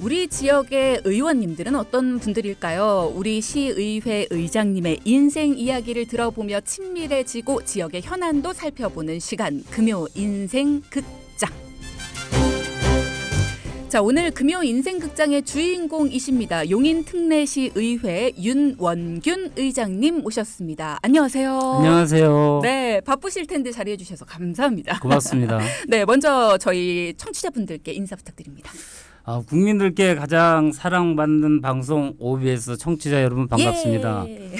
우리 지역의 의원님들은 어떤 분들일까요? 우리 시의회 의장님의 인생 이야기를 들어보며 친밀해지고 지역의 현안도 살펴보는 시간, 금요 인생 극장. 자, 오늘 금요 인생극장의 주인공이십니다. 용인 특례시 의회 윤원균 의장님 모셨습니다. 안녕하세요. 안녕하세요. 네, 바쁘실 텐데 자리해 주셔서 감사합니다. 고맙습니다. 네, 먼저 저희 청취자분들께 인사 부탁드립니다. 국민들께 가장 사랑받는 방송 OBS 청취자 여러분 반갑습니다. 예.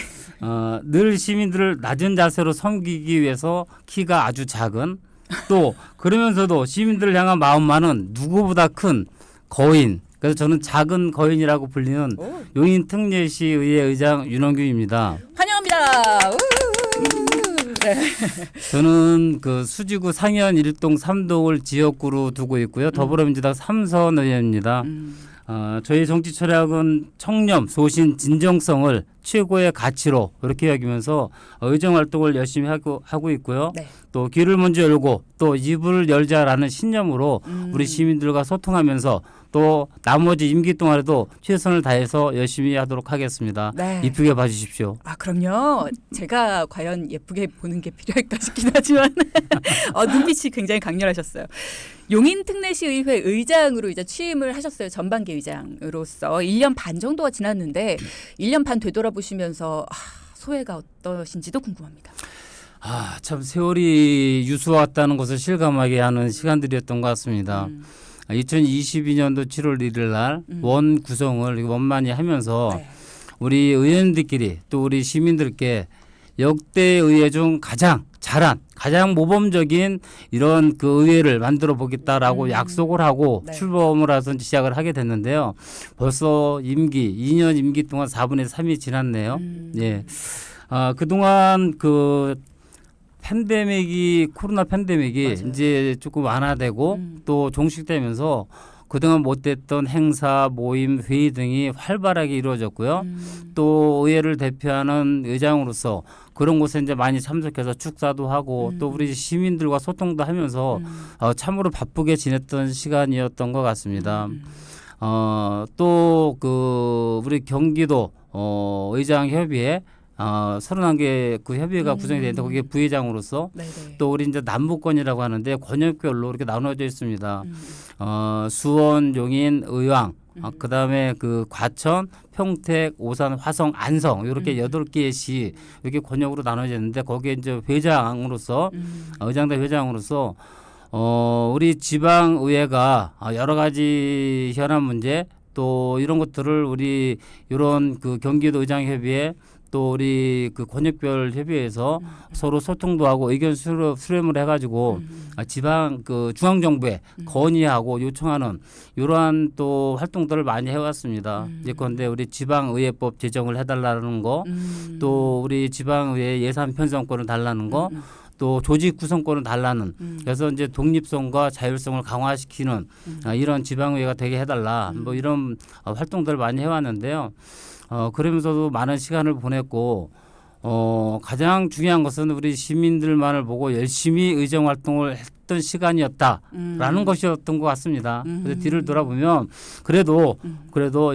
늘 시민들을 낮은 자세로 섬기기 위해서 키가 아주 작은, 또 그러면서도 시민들을 향한 마음만은 누구보다 큰 거인, 그래서 저는 작은 거인이라고 불리는 용인 특례시 의회 의장 윤원균입니다. 환영합니다. 네. 저는 그 수지구 상현 1동 3동을 지역구로 두고 있고요. 더불어민주당 삼선 의원입니다. 저희 정치 철학은 청렴, 소신, 진정성을 최고의 가치로 이렇게 여기면서 의정 활동을 열심히 하고 있고요. 네. 또 귀를 먼저 열고 또 입을 열자라는 신념으로 우리 시민들과 소통하면서 또 나머지 임기 동안에도 최선을 다해서 열심히 하도록 하겠습니다. 네. 이쁘게 봐주십시오. 그럼요. 제가 과연 예쁘게 보는 게 필요할까 싶긴 하지만 눈빛이 굉장히 강렬하셨어요. 용인 특례시 의회 의장으로 이제 취임을 하셨어요. 전반기 의장으로서 1년 반 정도가 지났는데 1년 반 되돌아보시면서 소회가 어떠신지도 궁금합니다. 참 세월이 유수왔다는 것을 실감하게 하는 시간들이었던 것 같습니다. 2022년도 7월 1일 날 원 구성을 원만히 하면서 네. 우리 의원들끼리 또 우리 시민들께 역대 의회 중 가장 잘한 가장 모범적인 이런 그 의회를 만들어 보겠다라고 약속을 하고 네. 출범을 해서 시작을 하게 됐는데요. 벌써 2년 임기 동안 4분의 3이 지났네요. 예. 그동안 그 코로나 팬데믹이 맞아요. 이제 조금 완화되고 또 종식되면서 그동안 못했던 행사, 모임, 회의 등이 활발하게 이루어졌고요. 또 의회를 대표하는 의장으로서 그런 곳에 이제 많이 참석해서 축사도 하고 또 우리 시민들과 소통도 하면서 참으로 바쁘게 지냈던 시간이었던 것 같습니다. 또 그 우리 경기도 의장협의회 31개 그 협의회가 구성이 되는데 거기에 부회장으로서 네네. 또 우리 이제 남부권이라고 하는데 권역별로 이렇게 나눠져 있습니다. 수원, 용인, 의왕, 그다음에 그 과천, 평택, 오산, 화성, 안성 이렇게 8개의 시 이렇게 권역으로 나눠져 있는데 거기에 이제 회장으로서 의장단 회장으로서 우리 지방 의회가 여러 가지 현안 문제 또 이런 것들을 우리 이런 그 경기도 의장협의회 또 우리 그 권역별 협의회에서 서로 소통도 하고 의견 수렴을 해가지고 지방 그 중앙 정부에 건의하고 요청하는 이러한 또 활동들을 많이 해왔습니다. 예컨대 우리 지방의회법 제정을 해달라는 거, 또 우리 지방의회 예산 편성권을 달라는 거. 또 조직 구성권을 달라는 그래서 이제 독립성과 자율성을 강화시키는 이런 지방의회가 되게 해달라 뭐 이런 활동들을 많이 해왔는데요. 그러면서도 많은 시간을 보냈고 가장 중요한 것은 우리 시민들만을 보고 열심히 의정 활동을 했던 시간이었다라는 것이었던 것 같습니다. 그래서 뒤를 돌아보면 그래도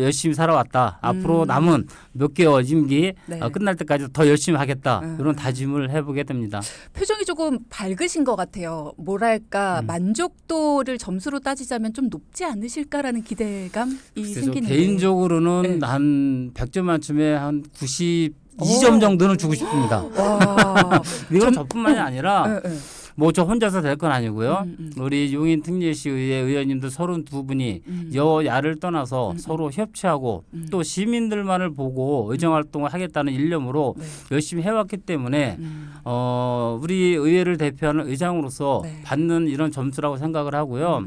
열심히 살아왔다. 앞으로 남은 몇 개월 임기 네. 끝날 때까지 더 열심히 하겠다. 이런 다짐을 해보게 됩니다. 표정이 조금 밝으신 것 같아요. 뭐랄까 만족도를 점수로 따지자면 좀 높지 않으실까라는 기대감이 생기는데. 개인적으로는 네. 한 100점 만점에 한 92점 정도는 주고 싶습니다. 와. 이건 저뿐만이 아니라 네. 뭐 저 혼자서 될 건 아니고요. 우리 용인 특례시 의회 의원님들 32분이 여야를 떠나서 서로 협치하고 또 시민들만을 보고 의정 활동을 하겠다는 일념으로 네. 열심히 해왔기 때문에 우리 의회를 대표하는 의장으로서 네. 받는 이런 점수라고 생각을 하고요.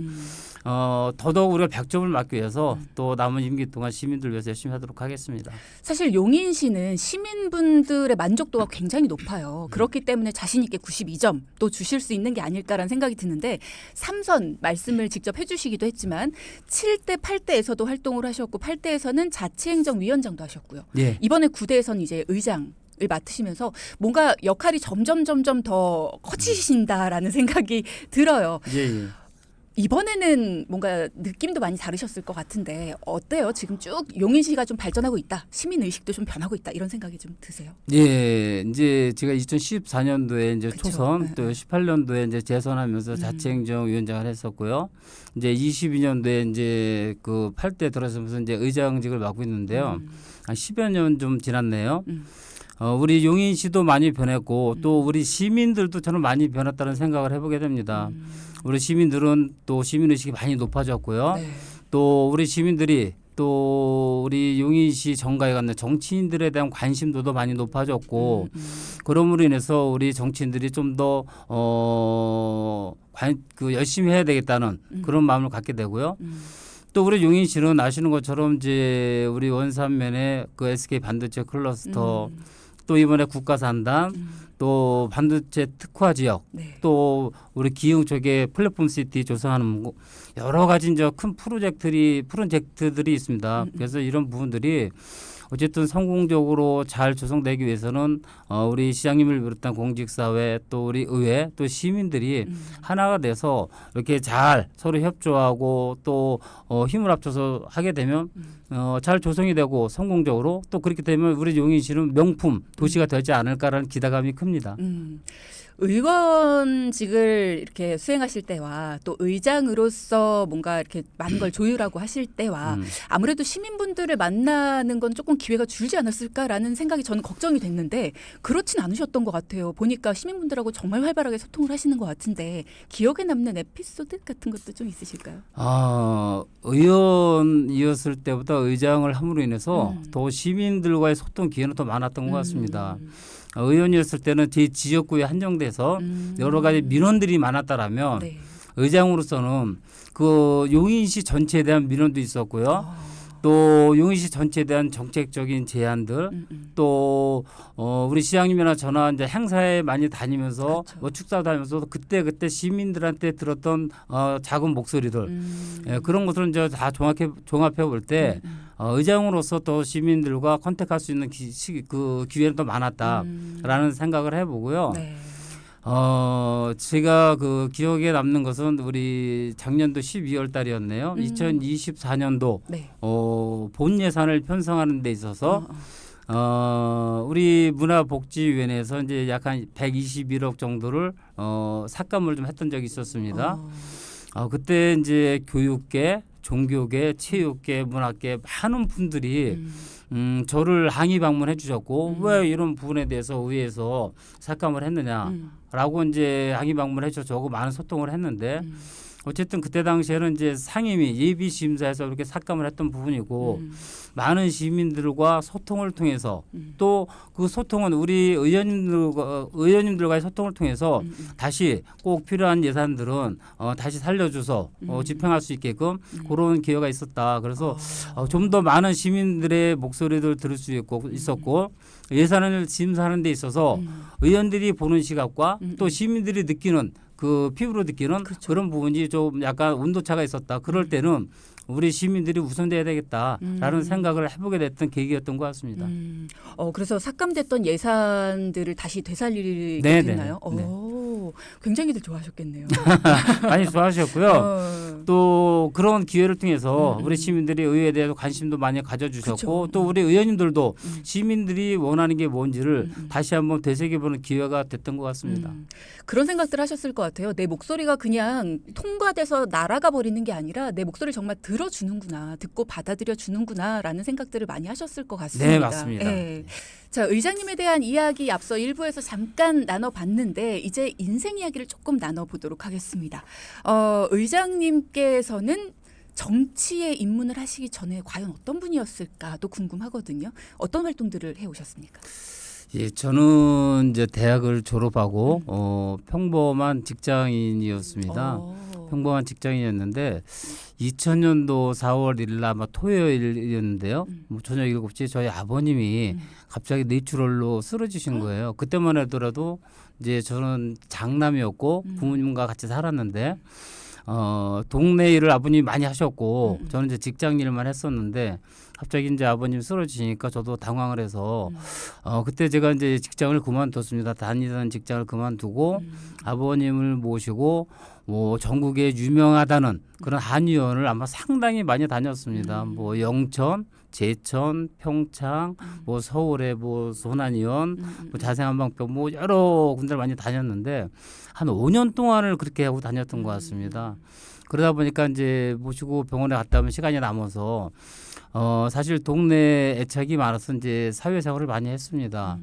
더더욱 우리가 100점을 맞기 위해서 또 남은 임기 동안 시민들 위해서 열심히 하도록 하겠습니다. 사실 용인시는 시민분들의 만족도가 굉장히 높아요. 그렇기 때문에 자신 있게 92점 또 주실 수 있는 게 아닐까라는 생각이 드는데 3선 말씀을 직접 해주시기도 했지만 7대, 8대에서도 활동을 하셨고 8대에서는 자치행정위원장도 하셨고요. 예. 이번에 9대에서는 이제 의장 을 맡으시면서 뭔가 역할이 점점 더 커지신다라는 생각이 들어요. 예. 이번에는 뭔가 느낌도 많이 다르셨을 것 같은데 어때요? 지금 쭉 용인시가 좀 발전하고 있다. 시민 의식도 좀 변하고 있다. 이런 생각이 좀 드세요? 예, 이제 제가 2014년도에 이제 그쵸. 초선 네, 또 18년도에 이제 재선하면서 자치행정위원장을 했었고요. 이제 22년도에 이제 그 8대 들어서면서 이제 의장직을 맡고 있는데요. 한 10여 년 좀 지났네요. 우리 용인시도 많이 변했고 또 우리 시민들도 저는 많이 변했다는 생각을 해보게 됩니다. 우리 시민들은 또 시민의식이 많이 높아졌고요. 네. 또 우리 시민들이 또 우리 용인시 정가에 갔는 정치인들에 대한 관심도도 많이 높아졌고 그럼으로 인해서 우리 정치인들이 좀 더 열심히 해야 되겠다는 그런 마음을 갖게 되고요. 또 우리 용인시는 아시는 것처럼 이제 우리 원산면에 그 SK 반도체 클러스터 또 이번에 국가산단 또 반도체 특화 지역 네. 또 우리 기흥 쪽에 플랫폼 시티 조성하는 여러 가지 이제 큰 프로젝트들이 있습니다. 그래서 이런 부분들이 어쨌든 성공적으로 잘 조성되기 위해서는 우리 시장님을 비롯한 공직사회 또 우리 의회 또 시민들이 하나가 돼서 이렇게 잘 서로 협조하고 또 힘을 합쳐서 하게 되면 잘 조성이 되고 성공적으로 또 그렇게 되면 우리 용인시는 명품 도시가 되지 않을까라는 기대감이 큽니다. 의원직을 이렇게 수행하실 때와 또 의장으로서 뭔가 이렇게 많은 걸 조율하고 하실 때와 아무래도 시민분들을 만나는 건 조금 기회가 줄지 않았을까라는 생각이 저는 걱정이 됐는데 그렇진 않으셨던 것 같아요. 보니까 시민분들하고 정말 활발하게 소통을 하시는 것 같은데 기억에 남는 에피소드 같은 것도 좀 있으실까요? 의원이었을 때보다 의장을 함으로 인해서 더 시민들과의 소통 기회는 더 많았던 것 같습니다. 의원이었을 때는 제 지역구에 한정돼서 여러 가지 민원들이 많았다라면 네. 의장으로서는 그 용인시 전체에 대한 민원도 있었고요. 또 용인시 전체에 대한 정책적인 제안들 또 우리 시장님이나 저나 이제 행사에 많이 다니면서 그렇죠. 뭐 축사도 다니면서 그때 시민들한테 들었던 작은 목소리들 그런 것들은 이제 다 종합해 볼 때 의장으로서 또 시민들과 컨택할 수 있는 그 기회는 더 많았다라는 생각을 해보고요. 네. 제가 그 기억에 남는 것은 우리 작년도 12월 달이었네요. 2024년도 네. 본 예산을 편성하는 데 있어서 우리 문화복지위원회에서 이제 약 한 121억 정도를 삭감을 좀 했던 적이 있었습니다. 그때 이제 교육계, 종교계, 체육계, 문학계 많은 분들이 저를 항의 방문해 주셨고 왜 이런 부분에 대해서 의회에서 삭감을 했느냐라고 이제 항의 방문해 주셔서 저하고 많은 소통을 했는데 어쨌든 그때 당시에는 이제 상임위 예비 심사에서 이렇게 삭감을 했던 부분이고 많은 시민들과 소통을 통해서 또 그 소통은 우리 의원님들과의 소통을 통해서 다시 꼭 필요한 예산들은 다시 살려줘서 집행할 수 있게끔 그런 기회가 있었다. 그래서 좀 더 많은 시민들의 목소리를 들을 수 있었고 예산을 심사하는 데 있어서 의원들이 보는 시각과 또 시민들이 느끼는 그 피부로 느끼는 그렇죠. 그런 부분이 좀 약간 온도차가 있었다. 그럴 때는 우리 시민들이 우선돼야 되겠다라는 생각을 해보게 됐던 계기였던 것 같습니다. 그래서 삭감됐던 예산들을 다시 되살리게 네, 됐나요? 네, 네. 오, 굉장히들 좋아하셨겠네요. 많이 좋아하셨고요. 또 그런 기회를 통해서 우리 시민들이 의회에 대해서 관심도 많이 가져주셨고 그쵸. 또 우리 의원님들도 시민들이 원하는 게 뭔지를 다시 한번 되새겨보는 기회가 됐던 것 같습니다. 그런 생각들 하셨을 것 같아요. 내 목소리가 그냥 통과돼서 날아가 버리는 게 아니라 내 목소리를 정말 들어주는구나, 듣고 받아들여 주는구나라는 생각들을 많이 하셨을 것 같습니다. 네, 맞습니다. 네. 자, 의장님에 대한 이야기 앞서 1부에서 잠깐 나눠봤는데 이제 인생 이야기를 조금 나눠보도록 하겠습니다. 의장님께서는 정치에 입문을 하시기 전에 과연 어떤 분이었을까도 궁금하거든요. 어떤 활동들을 해오셨습니까? 예, 저는 이제 대학을 졸업하고 평범한 직장인이었습니다. 평범한 직장인이었는데 2000년도 4월 1일 아마 토요일이었는데요. 뭐 저녁 7시에 저희 아버님이 갑자기 뇌출혈로 쓰러지신 거예요. 그때만 하더라도 이제 저는 장남이었고 부모님과 같이 살았는데 동네 일을 아버님이 많이 하셨고 저는 이제 직장 일만 했었는데 갑자기 이제 아버님 쓰러지시니까 저도 당황을 해서 그때 제가 이제 직장을 그만뒀습니다. 다니던 직장을 그만두고 아버님을 모시고 뭐 전국에 유명하다는 그런 한의원을 아마 상당히 많이 다녔습니다. 뭐 영천, 제천, 평창, 뭐 서울의 뭐 소난의원, 뭐 자생한방병 뭐 여러 군데를 많이 다녔는데 한 5년 동안을 그렇게 하고 다녔던 것 같습니다. 그러다 보니까 이제 모시고 병원에 갔다 오면 시간이 남아서 사실 동네 애착이 많아서 이제 사회생활을 많이 했습니다.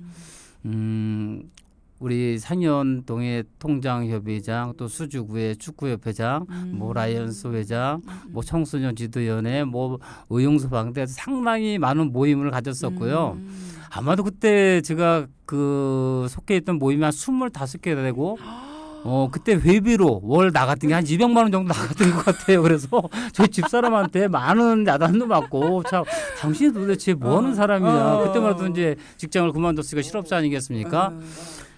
우리 상현동의 통장협의장, 또 수주구의 축구협회장, 뭐 라이언스 회장, 뭐 청소년 지도위원회, 뭐 의용소방대 상당히 많은 모임을 가졌었고요. 아마도 그때 제가 그 속해 있던 모임이 한 25개 되고 그때 회비로 월 나갔던 게 한 200만 원 정도 나갔던 것 같아요. 그래서 저희 집사람한테 많은 야단도 맞고 참 당신이 도대체 뭐 하는 사람이냐. 그때만 해도 이제 직장을 그만뒀으니까 실업자 아니겠습니까?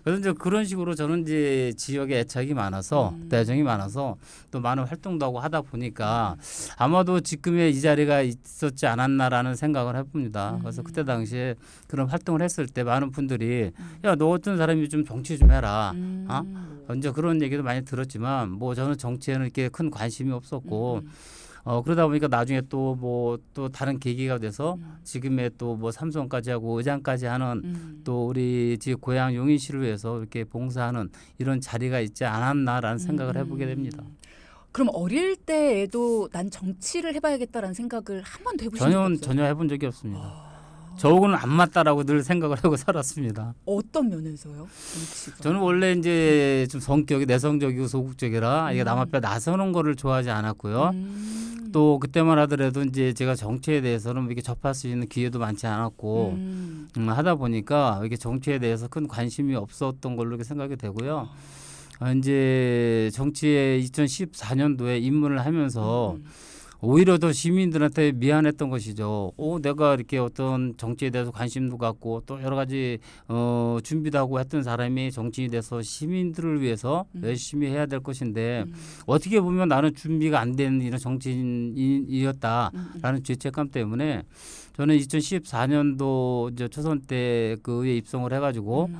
그래서 이제 그런 식으로 저는 이제 지역에 애착이 많아서 애정이 많아서 또 많은 활동도 하고 하다 보니까 아마도 지금의 이 자리가 있었지 않았나라는 생각을 해봅니다. 그래서 그때 당시에 그런 활동을 했을 때 많은 분들이 야, 너 같은 사람이 좀 정치 좀 해라. 이제 그런 얘기도 많이 들었지만 뭐 저는 정치에는 이렇게 큰 관심이 없었고 그러다 보니까 나중에 또 뭐 또 다른 계기가 돼서 지금의 또 뭐 삼성까지 하고 의장까지 하는 또 우리 집 고향 용인시를 위해서 이렇게 봉사하는 이런 자리가 있지 않았나라는 생각을 해보게 됩니다. 그럼 어릴 때에도 난 정치를 해봐야겠다라는 생각을 한 번도 해보신 적이 없어요? 전혀 해본 적이 없습니다. 저하고는 안 맞다라고 늘 생각을 하고 살았습니다. 어떤 면에서요? 정치가? 저는 원래 이제 좀 성격이 내성적이고 소극적이라 이게 남 앞에 나서는 거를 좋아하지 않았고요. 또 그때만 하더라도 이제 제가 정치에 대해서는 이렇게 접할 수 있는 기회도 많지 않았고 하다 보니까 이렇게 정치에 대해서 큰 관심이 없었던 걸로 이렇게 생각이 되고요. 이제 정치에 2014년도에 입문을 하면서 오히려 더 시민들한테 미안했던 것이죠. 내가 이렇게 어떤 정치에 대해서 관심도 갖고 또 여러 가지 준비도 하고 했던 사람이 정치인이 돼서 시민들을 위해서 열심히 해야 될 것인데 어떻게 보면 나는 준비가 안 된 이런 정치인이었다라는 죄책감 때문에 저는 2014년도 이제 초선 때 그 의회 입성을 해가지고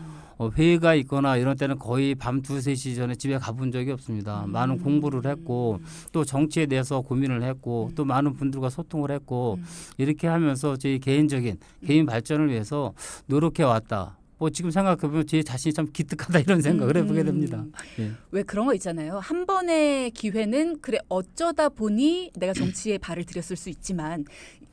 회의가 있거나 이런 때는 거의 밤 2, 3시 전에 집에 가본 적이 없습니다. 많은 공부를 했고 또 정치에 대해서 고민을 했고 또 많은 분들과 소통을 했고 이렇게 하면서 제 개인 발전을 위해서 노력해 왔다. 뭐 지금 생각해보면 제 자신이 참 기특하다 이런 생각을 해보게 됩니다. 예. 왜 그런 거 있잖아요. 한 번의 기회는 그래 어쩌다 보니 내가 정치에 발을 들였을 수 있지만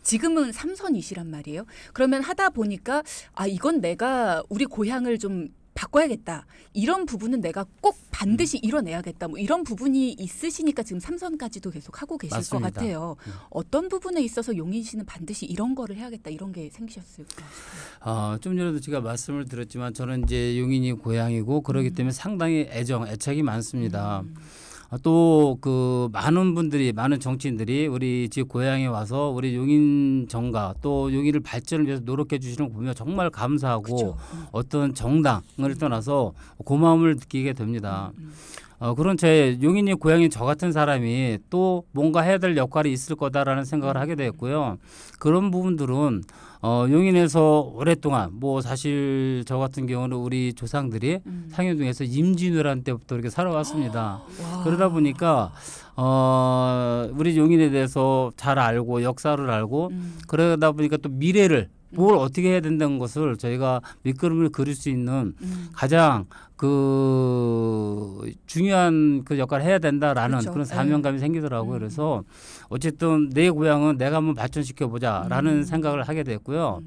지금은 삼선이시란 말이에요. 그러면 하다 보니까 이건 내가 우리 고향을 좀 바꿔야겠다. 이런 부분은 내가 꼭 반드시 이뤄내야겠다. 뭐 이런 부분이 있으시니까 지금 삼선까지도 계속 하고 계실 맞습니다. 것 같아요. 어떤 부분에 있어서 용인 씨는 반드시 이런 거를 해야겠다. 이런 게 생기셨을까 싶어요. 좀 전에도 제가 말씀을 드렸지만 저는 이제 용인이 고향이고 그렇기 때문에 상당히 애착이 많습니다. 또 그 많은 정치인들이 우리 집 고향에 와서 우리 용인 정가 또 용인을 발전을 위해서 노력해 주시는 거 보면 정말 감사하고 그렇죠. 어떤 정당을 떠나서 고마움을 느끼게 됩니다. 그런 제 용인이 고향인 저 같은 사람이 또 뭔가 해야 될 역할이 있을 거다라는 생각을 하게 되었고요. 그런 부분들은 용인에서 오랫동안 뭐 사실 저 같은 경우는 우리 조상들이 상현동에서 임진왜란 때부터 이렇게 살아왔습니다. 그러다 보니까 우리 용인에 대해서 잘 알고 역사를 알고 그러다 보니까 또 미래를 뭘 어떻게 해야 된다는 것을 저희가 밑그림을 그릴 수 있는 가장 그 중요한 그 역할을 해야 된다라는 그렇죠. 그런 사명감이 생기더라고요. 그래서 어쨌든 내 고향은 내가 한번 발전시켜 보자라는 생각을 하게 됐고요.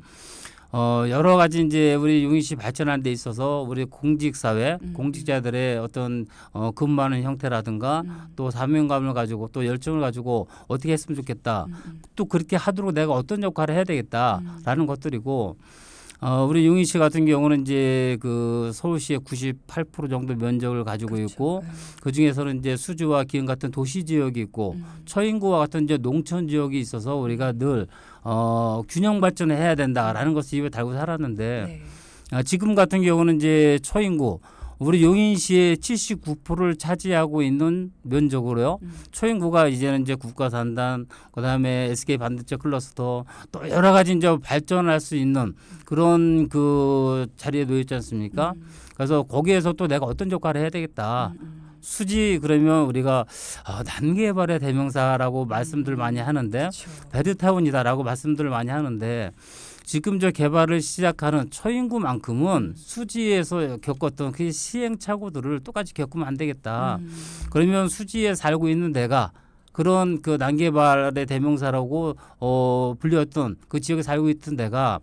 여러 가지 이제 우리 용인시 발전하는 데 있어서 우리 공직사회, 공직자들의 어떤 근무하는 형태라든가 또 사명감을 가지고 또 열정을 가지고 어떻게 했으면 좋겠다. 또 그렇게 하도록 내가 어떤 역할을 해야 되겠다라는 것들이고 우리 용인시 같은 경우는 이제 그 서울시의 98% 정도 면적을 가지고 그렇죠. 있고 그 중에서는 이제 수주와 기흥 같은 도시 지역이 있고 처인구와 같은 이제 농촌 지역이 있어서 우리가 늘 균형 발전을 해야 된다라는 것을 입에 달고 살았는데 지금 같은 경우는 이제 처인구 우리 용인시의 79%를 차지하고 있는 면적으로요. 초인구가 이제는 이제 국가산단, 그다음에 SK 반도체 클러스터 또 여러 가지 이제 발전할 수 있는 그런 그 자리에 놓여 있지 않습니까? 그래서 거기에서 또 내가 어떤 역할을 해야 되겠다. 수지 그러면 우리가 난개발의 대명사라고 말씀들 많이 하는데 그렇죠. 베드타운이다라고 말씀들을 많이 하는데 지금 저 개발을 시작하는 초인구만큼은 수지에서 겪었던 그 시행착오들을 똑같이 겪으면 안 되겠다. 그러면 수지에 살고 있는 내가 그런 그 난개발의 대명사라고 불렸던 그 지역에 살고 있던 내가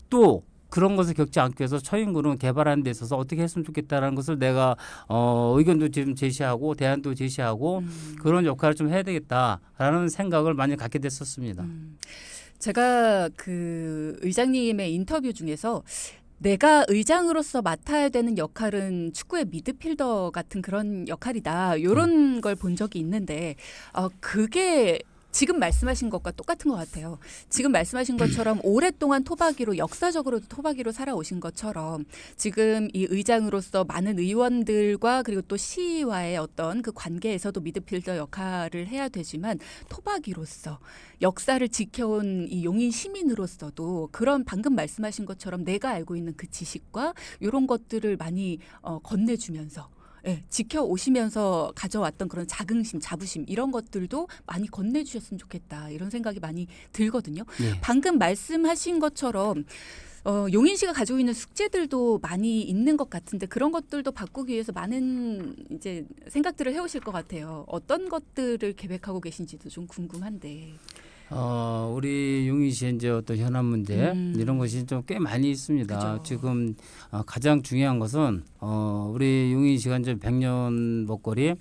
또 그런 것을 겪지 않기 위해서 초인구는 개발하는 데 있어서 어떻게 했으면 좋겠다라는 것을 내가 의견도 지금 제시하고 대안도 제시하고 그런 역할을 좀 해야 되겠다라는 생각을 많이 갖게 됐었습니다. 제가 그 의장님의 인터뷰 중에서 내가 의장으로서 맡아야 되는 역할은 축구의 미드필더 같은 그런 역할이다. 이런 걸 본 적이 있는데 그게 지금 말씀하신 것과 똑같은 것 같아요. 지금 말씀하신 것처럼 오랫동안 토박이로 역사적으로도 토박이로 살아오신 것처럼 지금 이 의장으로서 많은 의원들과 그리고 또 시와의 어떤 그 관계에서도 미드필더 역할을 해야 되지만 토박이로서 역사를 지켜온 이 용인 시민으로서도 그런 방금 말씀하신 것처럼 내가 알고 있는 그 지식과 이런 것들을 많이 건네주면서 지켜오시면서 가져왔던 그런 자긍심, 자부심 이런 것들도 많이 건네주셨으면 좋겠다 이런 생각이 많이 들거든요. 네. 방금 말씀하신 것처럼 용인시가 가지고 있는 숙제들도 많이 있는 것 같은데 그런 것들도 바꾸기 위해서 많은 이제 생각들을 해오실 것 같아요. 어떤 것들을 계획하고 계신지도 좀 궁금한데. 우리 용인시의 이제 어떤 현안 문제 이런 것이 좀 꽤 많이 있습니다. 그죠. 지금 가장 중요한 것은 우리 용인시가 이제 100년 먹거리,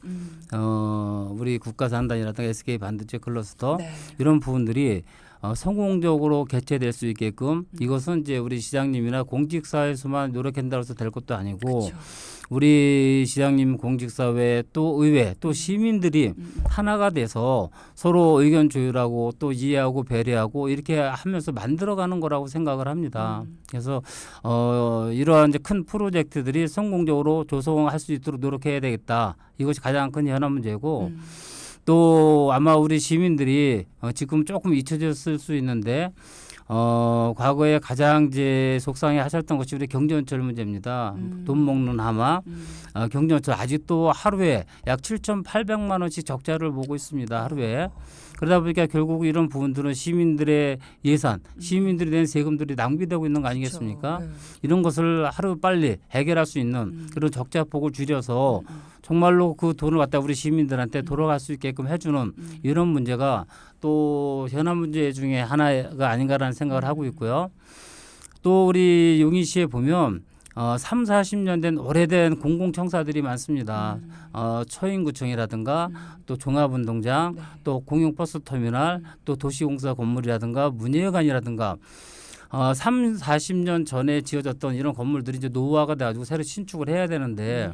우리 국가산단이라든가 SK 반도체 클러스터 네. 이런 부분들이 성공적으로 개최될 수 있게끔 이것은 이제 우리 시장님이나 공직사회에서만 노력한다고 해서 될 것도 아니고 그렇죠. 우리 시장님 공직사회 또 의회 또 시민들이 하나가 돼서 서로 의견 조율하고 또 이해하고 배려하고 이렇게 하면서 만들어가는 거라고 생각을 합니다. 그래서 이러한 이제 큰 프로젝트들이 성공적으로 조성할 수 있도록 노력해야 되겠다. 이것이 가장 큰 현안 문제고 또 아마 우리 시민들이 지금 조금 잊혀졌을 수 있는데 과거에 가장 이제 속상해 하셨던 것이 우리 경전철 문제입니다. 돈 먹는 하마. 경전철 아직도 하루에 약 7,800만 원씩 적자를 보고 있습니다. 하루에. 그러다 보니까 결국 이런 부분들은 시민들의 예산, 시민들이 낸 세금들이 낭비되고 있는 거 아니겠습니까? 그렇죠. 이런 것을 하루 빨리 해결할 수 있는 그런 적자폭을 줄여서 정말로 그 돈을 갖다 우리 시민들한테 돌아갈 수 있게끔 해주는 이런 문제가 또 현안 문제 중에 하나가 아닌가라는 생각을 하고 있고요. 또 우리 용인시에 보면 3, 40년 된 오래된 공공청사들이 많습니다. 초인구청이라든가 또 종합운동장, 네. 또 공용버스터미널, 또 도시공사 건물이라든가 문예회관이라든가 3, 40년 전에 지어졌던 이런 건물들이 이제 노후화가 돼가지고 새로 신축을 해야 되는데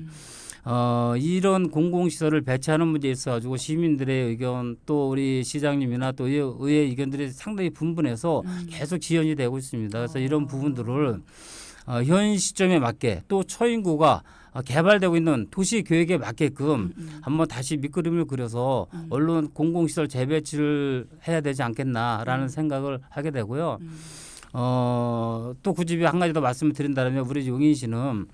이런 공공시설을 배치하는 문제에 있어가지고 시민들의 의견 또 우리 시장님이나 또 의회 의견들이 상당히 분분해서 계속 지연이 되고 있습니다. 그래서 이런 부분들을 현 시점에 맞게 또 초인구가 개발되고 있는 도시 계획에 맞게끔 한번 다시 밑그림을 그려서 언론 공공시설 재배치를 해야 되지 않겠나라는 생각을 하게 되고요. 또 굳이 한 가지 더 말씀을 드린다면 우리 용인시는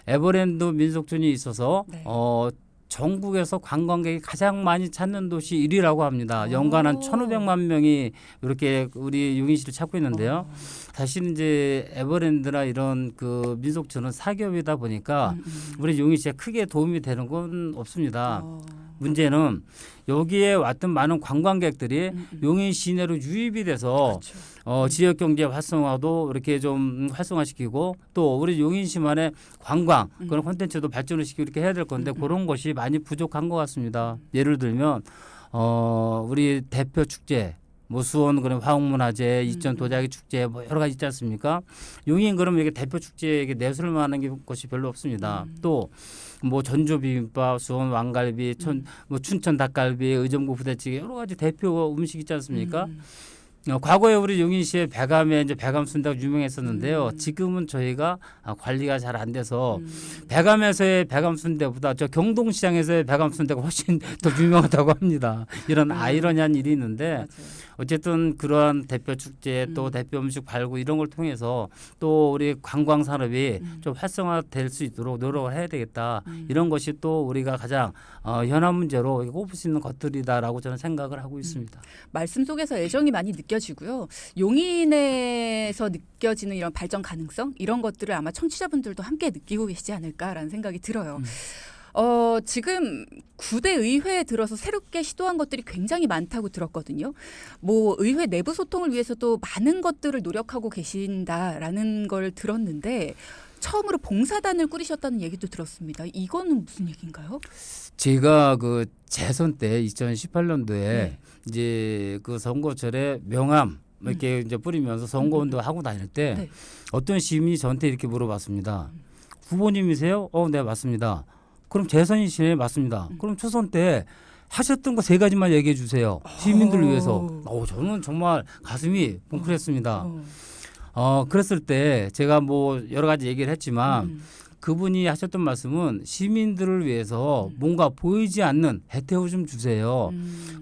에버랜드 민속촌이 있어서 네. 전국에서 관광객이 가장 많이 찾는 도시 1위라고 합니다. 연간 한 1,500만 명이 이렇게 우리 용인시를 찾고 있는데요. 사실 이제 에버랜드나 이런 그 민속촌은 사기업이다 보니까 우리 용인시에 크게 도움이 되는 건 없습니다. 문제는 여기에 왔던 많은 관광객들이 용인 시내로 유입이 돼서 그렇죠. 지역 경제 활성화도 이렇게 좀 활성화시키고 또 우리 용인시만의 관광 그런 콘텐츠도 발전을 시키고 이렇게 해야 될 건데 그런 것이 많이 부족한 것 같습니다. 예를 들면 우리 대표 축제 뭐 수원 그런 화옥문화제, 이천 도자기 축제 뭐 여러 가지 있지 않습니까? 용인 그러면 이게 대표 축제에 내설 만한 것이 별로 없습니다. 또 뭐 전주 비빔밥, 수원 왕갈비, 뭐 춘천 닭갈비, 의정부 부대찌개 여러 가지 대표 음식 있지 않습니까? 과거에 우리 용인시에 배감에 이제 배감 순대가 유명했었는데요. 지금은 저희가 관리가 잘 안 돼서 배감에서의 배감 순대보다 저 경동시장에서의 배감 순대가 훨씬 더 유명하다고 합니다. 이런 아이러니한 일이 있는데 맞아요. 어쨌든 그러한 대표 축제 또 대표 음식 발굴 이런 걸 통해서 또 우리 관광 산업이 좀 활성화될 수 있도록 노력을 해야 되겠다. 이런 것이 또 우리가 가장 현안 문제로 꼽을 수 있는 것들이다라고 저는 생각을 하고 있습니다. 말씀 속에서 애정이 많이 느껴지고요. 용인에서 느껴지는 이런 발전 가능성 이런 것들을 아마 청취자분들도 함께 느끼고 계시지 않을까라는 생각이 들어요. 지금 9대 의회에 들어서 새롭게 시도한 것들이 굉장히 많다고 들었거든요. 뭐 의회 내부 소통을 위해서도 많은 것들을 노력하고 계신다라는 걸 들었는데 처음으로 봉사단을 꾸리셨다는 얘기도 들었습니다. 이거는 무슨 얘기인가요? 제가 그 재선 때 2018년도에 이제 그 선거철에 명함 이렇게 이제 뿌리면서 선거운동 하고 다닐 때 네. 어떤 시민이 저한테 이렇게 물어봤습니다. 후보님이세요? 네 맞습니다. 그럼 재선이시네 맞습니다. 그럼 초선 때 하셨던 거 3가지만 얘기해 주세요. 시민들을 위해서. 저는 정말 가슴이 뭉클했습니다. 그랬을 때 제가 뭐 여러 가지 얘기를 했지만 그분이 하셨던 말씀은 시민들을 위해서 뭔가 보이지 않는 혜택을 좀 주세요.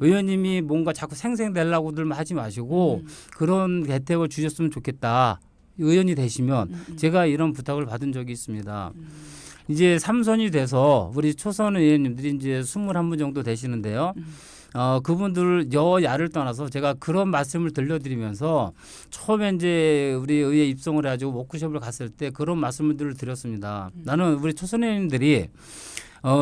의원님이 뭔가 자꾸 생생내려고들만 하지 마시고 그런 혜택을 주셨으면 좋겠다. 의원이 되시면 제가 이런 부탁을 받은 적이 있습니다. 이제 3선이 돼서 우리 초선 의원님들이 이제 21분 정도 되시는데요. 그분들 여야를 떠나서 제가 그런 말씀을 들려드리면서 처음에 이제 우리 의회 입성을 해가지고 워크숍을 갔을 때 그런 말씀들을 드렸습니다. 나는 우리 초선 의원님들이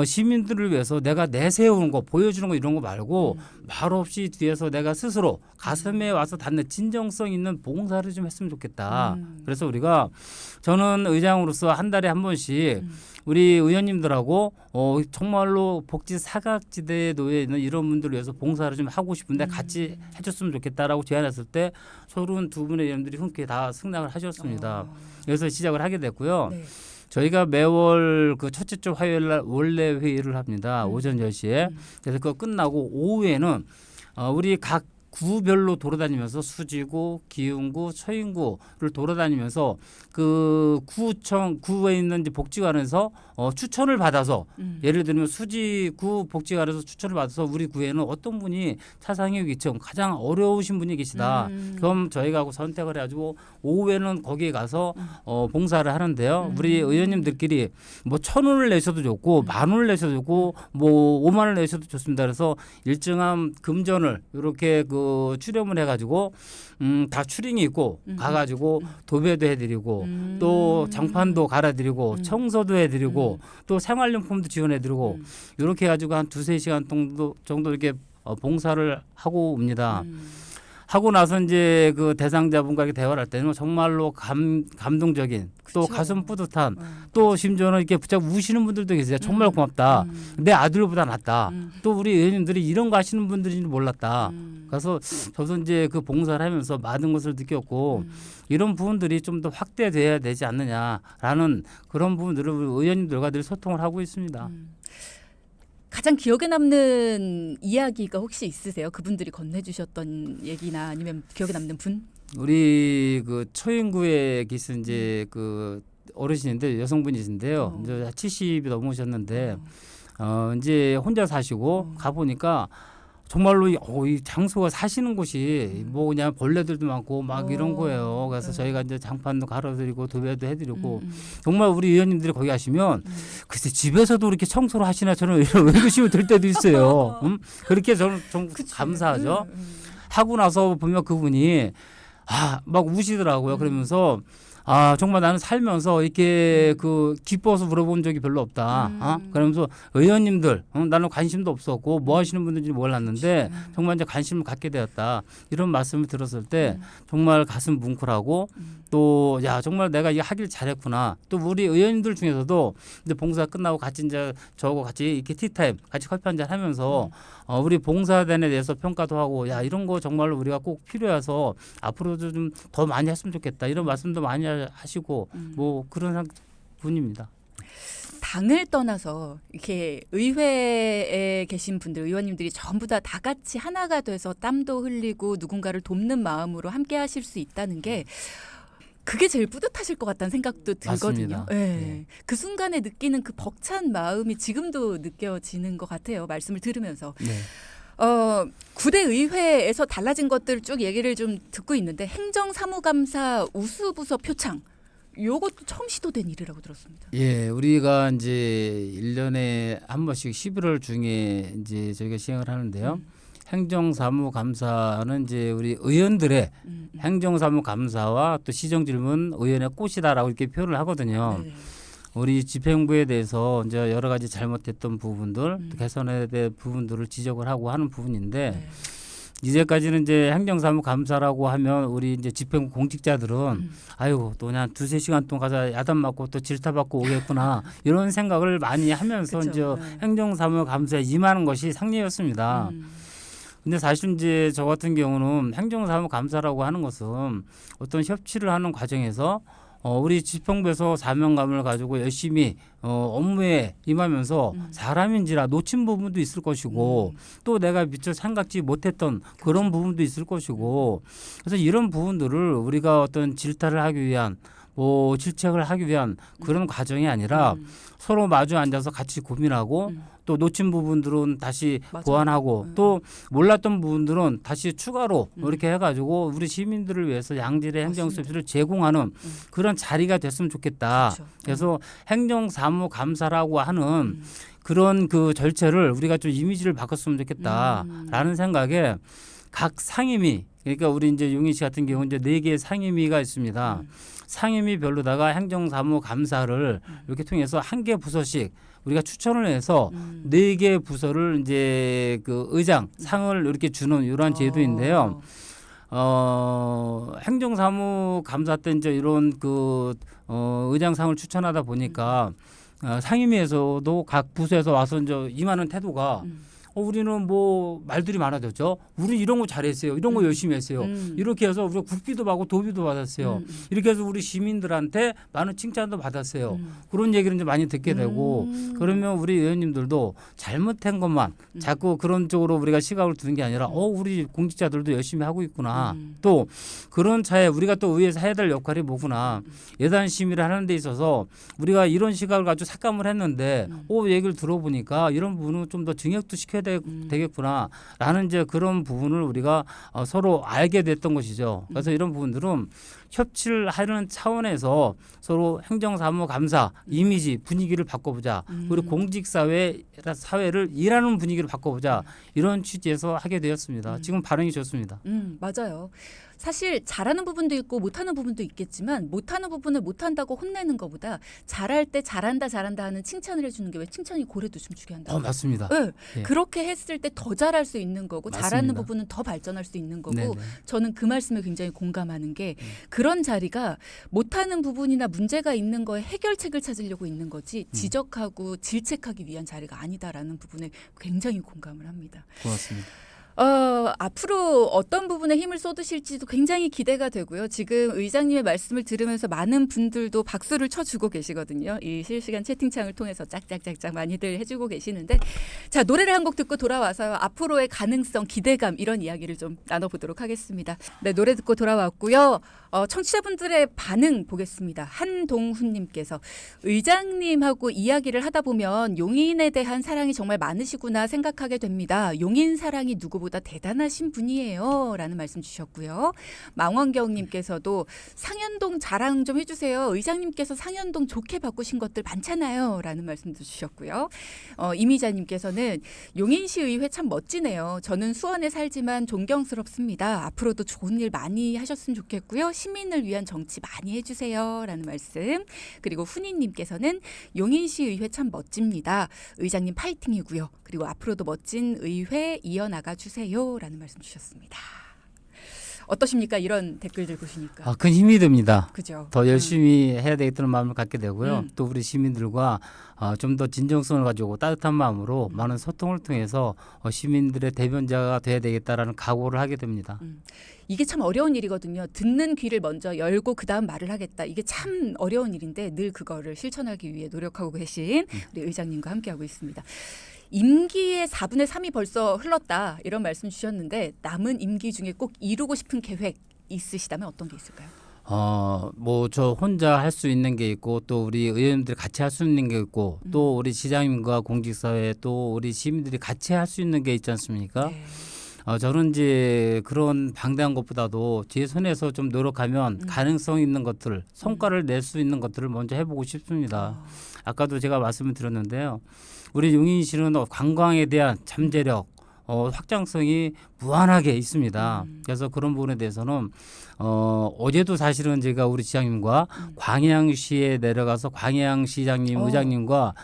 시민들을 위해서 내가 내세우는 거 보여주는 거 이런 거 말고 말 없이 뒤에서 내가 스스로 가슴에 와서 닿는 진정성 있는 봉사를 좀 했으면 좋겠다. 그래서 우리가 저는 의장으로서 한 달에 한 번씩 우리 의원님들하고 정말로 복지 사각지대에 놓여 있는 이런 분들을 위해서 봉사를 좀 하고 싶은데 같이 해줬으면 좋겠다라고 제안했을 때 32분의 의원들이 흔쾌히 다 승낙을 하셨습니다. 그래서 시작을 하게 됐고요. 네. 저희가 매월 그 첫째 주 화요일 날 원래 회의를 합니다. 오전 10시에. 그래서 그거 끝나고 오후에는 우리 각 구별로 돌아다니면서 수지구, 기흥구, 처인구를 돌아다니면서 그 구에 있는 이제 복지관에서 추천을 받아서 예를 들면 수지구 복지관에서 추천을 받아서 우리 구에는 어떤 분이 차상위 위층 가장 어려우신 분이 계시다. 그럼 저희가 선택을 해가지고 오후에는 거기에 가서 봉사를 하는데요. 우리 의원님들끼리 뭐 1,000원을 내셔도 좋고 10,000원을 내셔도 좋고 뭐 5만 원을 내셔도 좋습니다. 그래서 일정한 금전을 이렇게 그 출연을 해가지고 다 추링이 있고 가가지고 도배도 해드리고 또 장판도 갈아드리고 청소도 해드리고 또 생활용품도 지원해드리고 이렇게 해가지고 한 2-3시간 정도 이렇게 봉사를 하고 옵니다. 하고 나서 이제 그 대상자분과 이렇게 대화를 할 때는 정말로 감동적인 또 그쵸. 가슴 뿌듯한 또 심지어는 이렇게 붙잡고 우시는 분들도 계세요. 정말 고맙다. 내 아들보다 낫다. 또 우리 의원님들이 이런 거 하시는 분들인지 몰랐다. 그래서 저도 이제 그 봉사를 하면서 많은 것을 느꼈고 이런 부분들이 좀 더 확대돼야 되지 않느냐라는 그런 부분들을 우리 의원님들과 늘 소통을 하고 있습니다. 가장 기억에 남는 이야기가 혹시 있으세요? 그분들이 건네주셨던 얘기나 아니면 기억에 남는 분? 우리 그 처인구에 계신 이제 그 어르신인데 여성분이신데요. 이제 70이 넘으셨는데 이제 혼자 사시고 가 보니까 정말로 이 장소가 사시는 곳이 뭐 그냥 벌레들도 많고 막 이런 거예요. 그래서 저희가 이제 장판도 갈아드리고 도배도 해드리고 정말 우리 의원님들이 거기 가시면 글쎄 집에서도 이렇게 청소를 하시나 저는 이런 의구심이 들 때도 있어요. 그렇게 저는 좀 그치. 감사하죠. 하고 나서 보면 그분이 막 우시더라고요. 그러면서 정말 나는 살면서 이렇게 그 기뻐서 물어본 적이 별로 없다. 그러면서 의원님들 나는 관심도 없었고 뭐 하시는 분들인지 몰랐는데 정말 이제 관심을 갖게 되었다. 이런 말씀을 들었을 때 정말 가슴 뭉클하고 또 야 정말 내가 이거 하길 잘했구나. 또 우리 의원님들 중에서도 이제 봉사 끝나고 같이 이제 저하고 같이 이렇게 티타임 같이 커피 한잔 하면서 우리 봉사단에 대해서 평가도 하고 야 이런 거 정말로 우리가 꼭 필요해서 앞으로도 좀 더 많이 했으면 좋겠다. 이런 말씀도 많이 하시고 뭐 그런 분입니다. 당을 떠나서 이렇게 의회에 계신 분들, 의원님들이 전부 다 같이 하나가 돼서 땀도 흘리고 누군가를 돕는 마음으로 함께 하실 수 있다는 게 그게 제일 뿌듯하실 것 같다는 생각도 들거든요. 맞습니다. 네. 네. 그 순간에 느끼는 그 벅찬 마음이 지금도 느껴지는 것 같아요. 말씀을 들으면서. 네. 9대 의회에서 달라진 것들 쭉 얘기를 좀 듣고 있는데 행정사무감사 우수부서 표창 요것도 처음 시도된 일이라고 들었습니다. 예, 우리가 이제 1년에 한 번씩 11월 중에 이제 저희가 시행을 하는데요. 행정사무감사는 이제 우리 의원들의 행정사무감사와 또 시정질문 의원의 꽃이다라고 이렇게 표현을 하거든요. 네. 우리 집행부에 대해서 이제 여러 가지 잘못했던 부분들, 또 개선해야 될 부분들을 지적을 하고 하는 부분인데 네. 이제까지는 이제 행정사무감사라고 하면 우리 이제 집행부 공직자들은 아유 또 그냥 2-3시간 동안 가서 야단 맞고 또 질타받고 오겠구나 이런 생각을 많이 하면서 그쵸. 이제 네. 행정사무감사에 임하는 것이 상례였습니다. 근데 사실 이제 저 같은 경우는 행정사무감사라고 하는 것은 어떤 협치를 하는 과정에서 우리 집행부에서 사명감을 가지고 열심히 업무에 임하면서 사람인지라 놓친 부분도 있을 것이고 또 내가 미처 생각지 못했던 그런 부분도 있을 것이고 그래서 이런 부분들을 우리가 어떤 질타를 하기 위한 뭐 질책을 하기 위한 그런 과정이 아니라 서로 마주 앉아서 같이 고민하고 또 놓친 부분들은 다시 맞아요. 보완하고 또 몰랐던 부분들은 다시 추가로 이렇게 해가지고 우리 시민들을 위해서 양질의 행정 서비스를 제공하는 그런 자리가 됐으면 좋겠다. 그렇죠. 그래서 행정사무감사라고 하는 그런 그 절차를 우리가 좀 이미지를 바꿨으면 좋겠다라는 생각에 각 상임위 그러니까 우리 이제 용인 시 같은 경우 이제 4개의 상임위가 있습니다. 상임위별로다가 행정사무감사를 이렇게 통해서 1개 부서씩 우리가 추천을 해서 4개 부서를 이제 그 의장 상을 이렇게 주는 이러한 제도인데요. 행정사무감사 때 이제 이런 그 의장상을 추천하다 보니까 상임위에서도 각 부서에서 와서 이제 임하는 태도가 우리는 뭐 말들이 많아졌죠. 우리 이런 거 잘했어요. 이런 거 열심히 했어요. 이렇게 해서 우리가 국비도 받고 도비도 받았어요. 이렇게 해서 우리 시민들한테 많은 칭찬도 받았어요. 그런 얘기를 이제 많이 듣게 되고 그러면 우리 의원님들도 잘못한 것만 자꾸 그런 쪽으로 우리가 시각을 두는 게 아니라 우리 공직자들도 열심히 하고 있구나. 또 그런 차에 우리가 또 의회에서 해야 될 역할이 뭐구나. 예산 심의를 하는 데 있어서 우리가 이런 시각을 가지고 삭감을 했는데 얘기를 들어보니까 이런 부분은 좀 더 증액도 시켜야 되겠구나라는 이제 그런 부분을 우리가 서로 알게 됐던 것이죠. 그래서 이런 부분들은 협치를 하려는 차원에서 서로 행정사무감사 이미지 분위기를 바꿔보자. 우리 공직사회를 일하는 분위기를 바꿔보자. 이런 취지에서 하게 되었습니다. 지금 반응이 좋습니다. 맞아요. 사실 잘하는 부분도 있고 못하는 부분도 있겠지만 못하는 부분을 못한다고 혼내는 것보다 잘할 때 잘한다 하는 칭찬을 해주는 게 왜 칭찬이 고래도 춤추게 한다. 맞습니다. 네. 예. 그렇게 했을 때 더 잘할 수 있는 거고 맞습니다. 잘하는 부분은 더 발전할 수 있는 거고 네네. 저는 그 말씀에 굉장히 공감하는 게 그런 자리가 못하는 부분이나 문제가 있는 거에 해결책을 찾으려고 있는 거지 지적하고 질책하기 위한 자리가 아니다라는 부분에 굉장히 공감을 합니다. 고맙습니다. 앞으로 어떤 부분에 힘을 쏟으실지도 굉장히 기대가 되고요. 지금 의장님의 말씀을 들으면서 많은 분들도 박수를 쳐주고 계시거든요. 이 실시간 채팅창을 통해서 짝짝짝짝 많이들 해주고 계시는데 자 노래를 한 곡 듣고 돌아와서 앞으로의 가능성, 기대감 이런 이야기를 좀 나눠보도록 하겠습니다. 네, 노래 듣고 돌아왔고요. 청취자분들의 반응 보겠습니다. 한동훈님께서 의장님하고 이야기를 하다 보면 용인에 대한 사랑이 정말 많으시구나 생각하게 됩니다. 용인 사랑이 누구보다 대단하신 분이에요. 라는 말씀 주셨고요. 망원경님께서도 상현동 자랑 좀 해주세요. 의장님께서 상현동 좋게 바꾸신 것들 많잖아요. 라는 말씀도 주셨고요. 이미자님께서는 용인시 의회 참 멋지네요. 저는 수원에 살지만 존경스럽습니다. 앞으로도 좋은 일 많이 하셨으면 좋겠고요. 시민을 위한 정치 많이 해주세요. 라는 말씀. 그리고 훈이님께서는 용인시 의회 참 멋집니다. 의장님 파이팅이고요. 그리고 앞으로도 멋진 의회 이어나가 주세요. 라는 말씀 주셨습니다. 어떠십니까? 이런 댓글들 보시니까. 큰 힘이 됩니다. 그죠. 더 열심히 해야 되겠다는 마음을 갖게 되고요. 음. 또 우리 시민들과 좀 더 진정성을 가지고 따뜻한 마음으로 많은 소통을 통해서 시민들의 대변자가 돼야 되겠다라는 각오를 하게 됩니다. 이게 참 어려운 일이거든요. 듣는 귀를 먼저 열고 그다음 말을 하겠다. 이게 참 어려운 일인데 늘 그거를 실천하기 위해 노력하고 계신 우리 의장님과 함께하고 있습니다. 임기의 4분의 3이 벌써 흘렀다. 이런 말씀 주셨는데 남은 임기 중에 꼭 이루고 싶은 계획 있으시다면 어떤 게 있을까요? 뭐 저 혼자 할 수 있는 게 있고 또 우리 의원님들이 같이 할 수 있는 게 있고 또 우리 시장님과 공직사회 또 우리 시민들이 같이 할 수 있는 게 있지 않습니까? 네. 저는 이제 그런 방대한 것보다도 제 손에서 좀 노력하면 가능성 있는 것들, 성과를 낼 수 있는 것들을 먼저 해보고 싶습니다. 아까도 제가 말씀을 드렸는데요. 우리 용인시는 관광에 대한 잠재력, 확장성이 무한하게 있습니다. 그래서 그런 부분에 대해서는 어제도 사실은 제가 우리 시장님과 광양시에 내려가서 광양시장님, 의장님과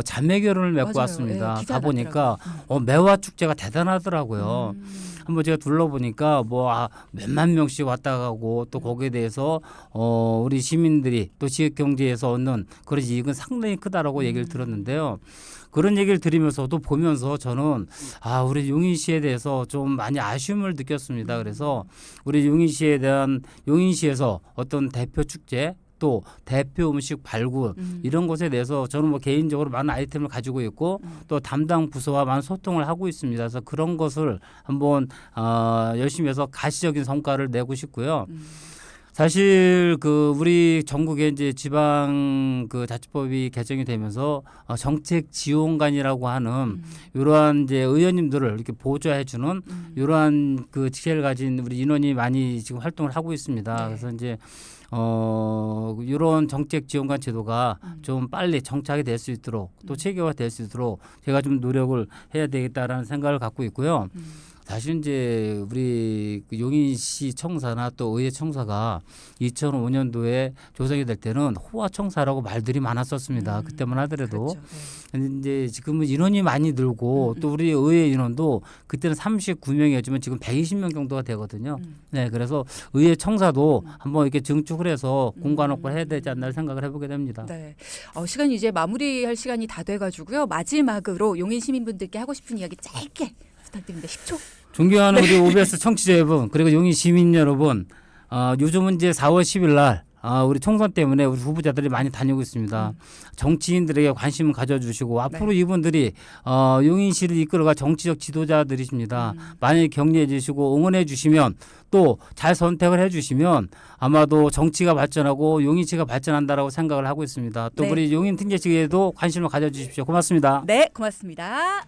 자매 결혼을 맺고 맞아요. 왔습니다. 예, 기사 가보니까 매화 축제가 대단하더라고요. 한번 제가 둘러보니까 몇만 명씩 왔다 가고 또 거기에 대해서 우리 시민들이 또 지역 경제에서 얻는 그런 이익은 상당히 크다라고 얘기를 들었는데요. 그런 얘기를 들으면서도 보면서 저는 우리 용인시에 대해서 좀 많이 아쉬움을 느꼈습니다. 그래서 우리 용인시에 대한 용인시에서 어떤 대표 축제 또 대표 음식 발굴 이런 것에 대해서 저는 뭐 개인적으로 많은 아이템을 가지고 있고 또 담당 부서와 많은 소통을 하고 있습니다. 그래서 그런 것을 한번 열심히 해서 가시적인 성과를 내고 싶고요. 사실 우리 전국에 이제 지방 자치법이 개정이 되면서 정책 지원관이라고 하는 이러한 이제 의원님들을 이렇게 보좌해주는 이러한 직책을 가진 우리 인원이 많이 지금 활동을 하고 있습니다. 네. 그래서 이제 이런 정책 지원관 제도가 좀 빨리 정착이 될 수 있도록 또 체계화 될 수 있도록 제가 좀 노력을 해야 되겠다라는 생각을 갖고 있고요. 사실 이제 우리 용인시 청사나 또 의회 청사가 2005년도에 조성이 될 때는 호화 청사라고 말들이 많았었습니다. 그때만 하더라도. 그렇죠. 네. 근데 이제 지금은 인원이 많이 늘고 또 우리 의회 인원도 그때는 39명이었지만 지금 120명 정도가 되거든요. 네, 그래서 의회 청사도 한번 이렇게 증축을 해서 공간 확보를 해야 되지 않나 생각을 해보게 됩니다. 네. 시간이 이제 마무리할 시간이 다 돼가지고요. 마지막으로 용인 시민분들께 하고 싶은 이야기 짧게 부탁드립니다. 10초. 존경하는 우리 OBS 청취자 여러분 그리고 용인 시민 여러분 요즘은 이제 4월 10일 날 우리 총선 때문에 우리 후보자들이 많이 다니고 있습니다. 정치인들에게 관심을 가져주시고 앞으로 이분들이 용인시를 이끌어갈 정치적 지도자들이십니다. 많이 격려해 주시고 응원해 주시면 또 잘 선택을 해 주시면 아마도 정치가 발전하고 용인시가 발전한다라고 생각을 하고 있습니다. 또 네. 우리 용인 특례시에도 관심을 가져주십시오. 고맙습니다. 네, 고맙습니다.